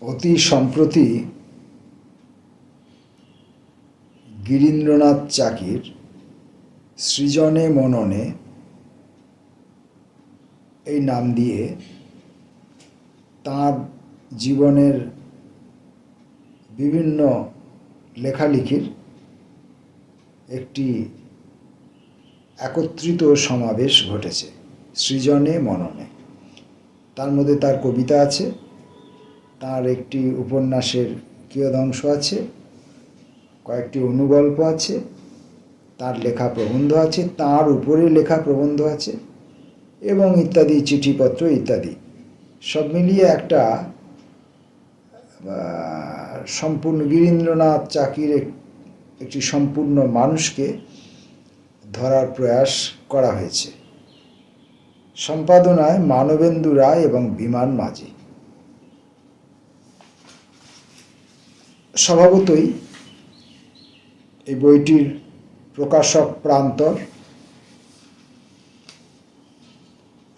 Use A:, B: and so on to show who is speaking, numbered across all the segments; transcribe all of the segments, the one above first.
A: অতি সম্প্রতি গিরীন্দ্রনাথ চাকির সৃজনে মননে এই নাম দিয়ে তাঁর জীবনের বিভিন্ন লেখালেখির একটি একত্রিত সমাবেশ ঘটেছে সৃজনে মননে। তার মধ্যে তার কবিতা আছে, তার একটি উপন্যাসের কিয়দংশ আছে, কয়েকটি অনুগল্প আছে, তার লেখা প্রবন্ধ আছে, তার উপরে লেখা প্রবন্ধ আছে এবং ইত্যাদি চিঠিপত্র ইত্যাদি সব মিলিয়ে একটা সম্পূর্ণ গিরীন্দ্রনাথ চাকির একটি সম্পূর্ণ মানুষকে ধরার প্রয়াস করা হয়েছে। সম্পাদনায় মানবেন্দু রায় এবং বিমান মাঝি। স্বভাবতই এই বইটির প্রকাশক প্রান্তর,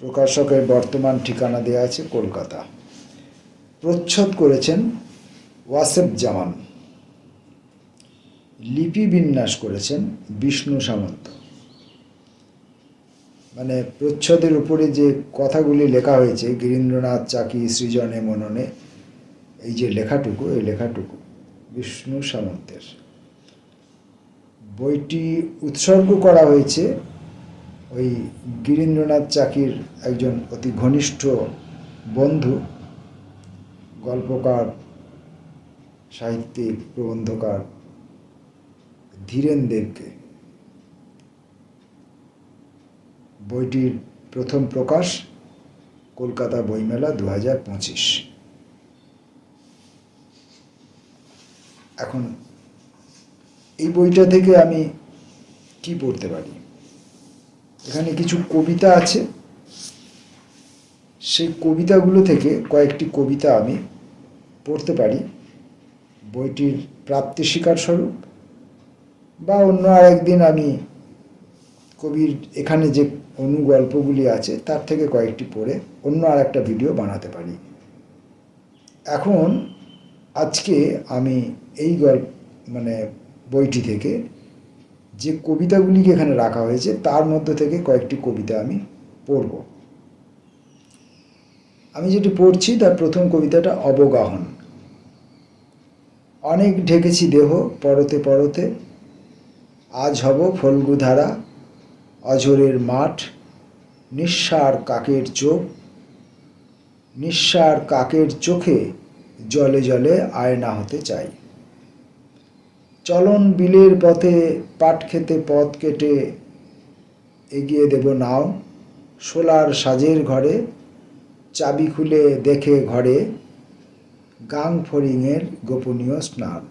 A: প্রকাশকের বর্তমান ঠিকানা দেওয়া আছে কলকাতা। প্রচ্ছদ করেছেন ওয়াসেফ জামান, লিপি বিন্যাস করেছেন বিষ্ণু সামন্ত। মানে প্রচ্ছদের উপরে যে কথাগুলি লেখা হয়েছে গিরীন্দ্রনাথ চাকি সৃজনে মননে, এই যে লেখাটুকু, এই লেখাটুকু বিষ্ণু সামন্তের। বইটি উৎসর্গ করা হয়েছে ওই গিরীন্দ্রনাথ চাকির একজন অতি ঘনিষ্ঠ বন্ধু, গল্পকার, সাহিত্যিক, প্রবন্ধকার ধীরেন দেবকে। বইটির প্রথম প্রকাশ কলকাতা বইমেলা 2025। এখন এই বইটা থেকে আমি কি পড়তে পারি? এখানে কিছু কবিতা আছে, সেই কবিতাগুলো থেকে কয়েকটি কবিতা আমি পড়তে পারি বইটির প্রাপ্তি স্বীকার স্বরূপ, বা অন্য আরেকদিন আমি কবির এখানে যে অনুগল্পগুলি আছে তার থেকে কয়েকটি পড়ে অন্য আর একটা ভিডিও বানাতে পারি। এখন আজকে আমি এই বইটি থেকে যে কবিতাগুলিকে এখানে রাখা হয়েছে তার মধ্যে থেকে কয়েকটি কবিতা আমি পড়ব। আমি যেটি পড়ছি তার প্রথম কবিতাটা অবগাহন। অনেক ঢেকেছি দেহ পরতে পরতে, আজ হব ফল্গুধারা অঝোরের মাঠ, নিঃসার কাকের চোখ, নিঃসার কাকের চোখে জলে জলে আয়না হতে চাই। চলন বিলের পথে পাট খেতে পথ কেটে এগিয়ে দেব নাও, শোলার সাজের ঘরে চাবি খুলে দেখে ঘরে গাং ফড়িংয়ের গোপনীয় স্নান।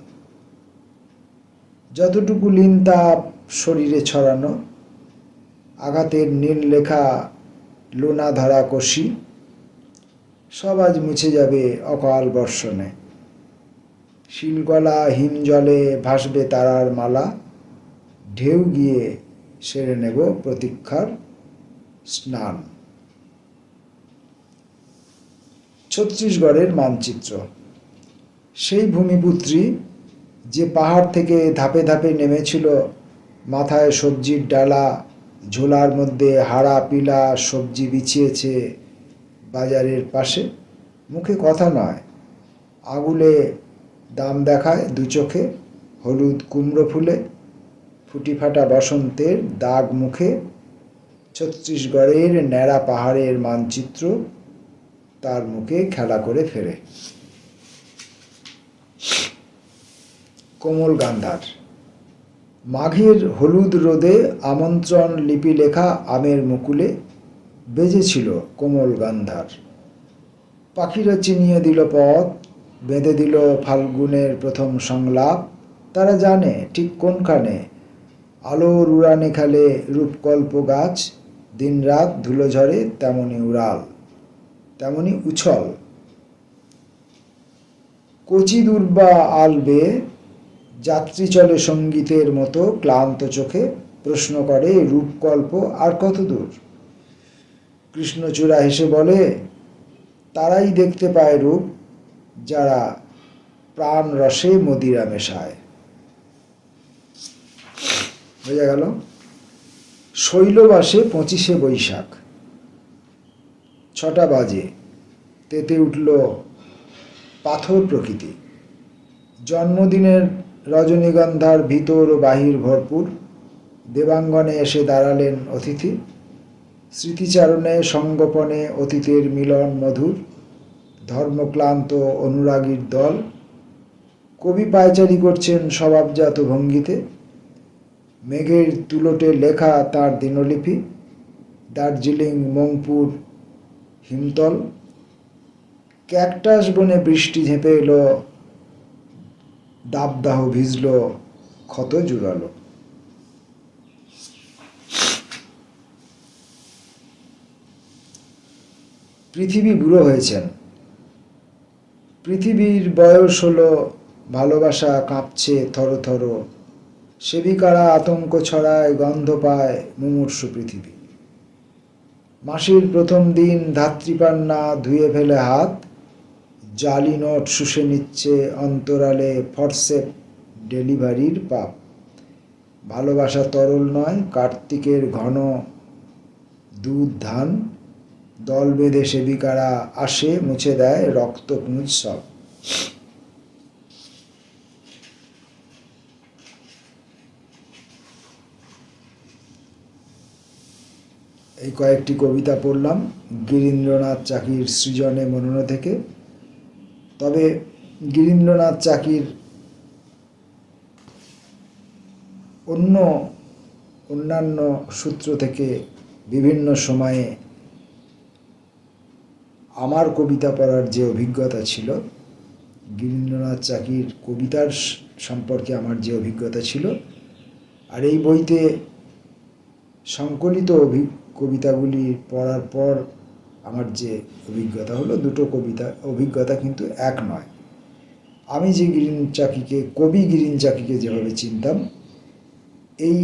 A: যতটুকু লিনতাপ শরীরে ছড়ানো, আঘাতের নীল লেখা লোনা ধরা কষি, সব আজ মুছে যাবে অকাল বর্ষণে। শিলগলা হিম জলে ভাসবে তারার মালা, ঢেউ গিয়ে সেরে নেব প্রতীক্ষার স্নান। ছত্তিশগড়ের মানচিত্র। সেই ভূমিপুত্রী যে পাহাড় থেকে ধাপে ধাপে নেমেছিল, মাথায় সবজির ডালা, ঝোলার মধ্যে হাড়া পিলা সবজি বিছিয়েছে বাজারের পাশে, মুখে কথা নয়, আগুলে দাম দেখায় দু চোখে, হলুদ কুমড়ো ফুলে ফুটি ফাটা বসন্তের দাগ মুখে। ছত্তিশগড়ের ন্যাড়া পাহাড়ের মানচিত্র তার মুখে খেলা করে ফেরে। কোমল গান্ধার। মাঘের হলুদ রোদে আমন্ত্রণ লিপি লেখা আমের মুকুলে বেজেছিল কোমল গান্ধার। পাখিরা চিনিয়ে দিল পথ, বেঁধে দিল ফাল্গুনের প্রথম সংলাপ। তারা জানে ঠিক কোনখানে আলোর উড়ানে খেলে রূপকল্প গাছ, দিনরাত ধুলো ঝরে তেমনি উড়াল, তেমনি উছল। কচি দুর্বা আলবে যাত্রী চলে সঙ্গীতের মতো ক্লান্ত চোখে, প্রশ্ন করে রূপকল্প আর কত দূর। কৃষ্ণচূড়া হেসে বলে তারাই দেখতে পায় রূপ, যারা প্রাণ রসে মদিরা মেশায়। বোঝা গেল? শৈলবাসে 25শে বৈশাখ 6টা বাজে তেতে উঠল পাথর প্রকৃতি। জন্মদিনের রজনীগন্ধার ভিতর ও বাহির ভরপুর। দেবাঙ্গনে এসে দাঁড়ালেন অতিথি। স্মৃতিচারণে সঙ্গোপনে অতীতের মিলন মধুর। ধর্মক্লান্ত অনুরাগীর দল কবি পায়চারি করছেন স্বভাবজাত ভঙ্গিতে। মেঘের তুলটে লেখা তার দিনলিপি। দার্জিলিং, মংপুর, হিমতল। ক্যাকটাস বনে বৃষ্টি ঝেঁপে এলো, দাবদাহ ভিজল, ক্ষত জুড়ালো। পৃথিবী বুড়ো হয়েছেন। পৃথিবীর বয়স হলো, ভালোবাসা কাঁপছে থর থর। সেবিকারা আতঙ্ক ছড়ায়, গন্ধ পায় মুমূর্ষু পৃথিবী। মাসের প্রথম দিন ধাত্রীপান না ধুয়ে ফেলে হাত। জালি নোট শুষে নিচ্ছে অন্তরালে ফরসেপ ডেলিভারির পাপ। ভালোবাসা তরল নয়, কার্তিকের ঘন দুধ ধান। দল বেঁধে সেবিকারা আসে, মুছে দেয় রক্তপুঞ্জ সব। এই কয়েকটি কবিতা পড়লাম গিরীন্দ্রনাথ চাকির সৃজনে মনন থেকে। তবে গিরীন্দ্রনাথ চাকির অন্যান্য সূত্র থেকে বিভিন্ন সময়ে আমার কবিতা পড়ার যে অভিজ্ঞতা ছিল, গিরীন্দ্রনাথ চাকির কবিতার সম্পর্কে আমার যে অভিজ্ঞতা ছিল, আর এই বইতে সংকলিত কবিতাগুলি পড়ার পর আমার যে অভিজ্ঞতা হলো, দুটো অভিজ্ঞতা কিন্তু এক নয়। আমি যে কবি গিরীন চাকিকে যেভাবে চিনতাম, এই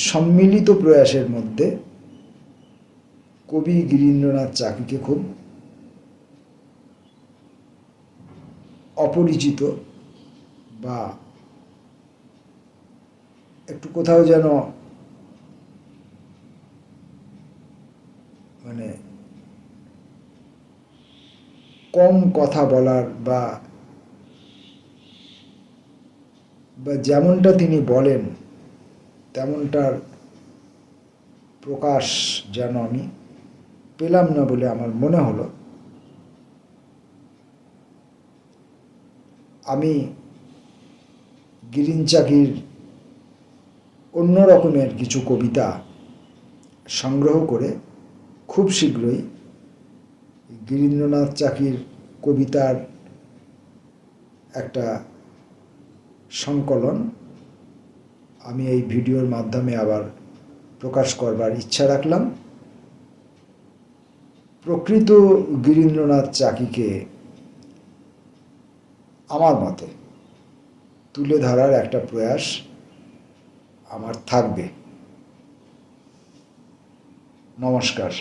A: সম্মিলিত প্রয়াসের মধ্যে কবি গিরীন্দ্রনাথ চাকিকে খুব অপরিচিত বা একটু কোথাও যেন মানে কম কথা বলার বা যেমনটা তিনি বলেন তেমনটার প্রকাশ যেন আমি পেলাম না বলে আমার মনে হলো। আমি গিরীন চাকির অন্য রকমের কিছু কবিতা সংগ্রহ করে খুব শীঘ্রই গিরীন্দ্রনাথ চাকির কবিতার একটা সংকলন আমি এই ভিডিওর মাধ্যমে আবার প্রকাশ করবার ইচ্ছা রাখলাম। প্রকৃত গিরীন্দ্রনাথ চাকিকে আমার মতে তুলে ধরার একটা প্রয়াস আমার থাকবে। নমস্কার।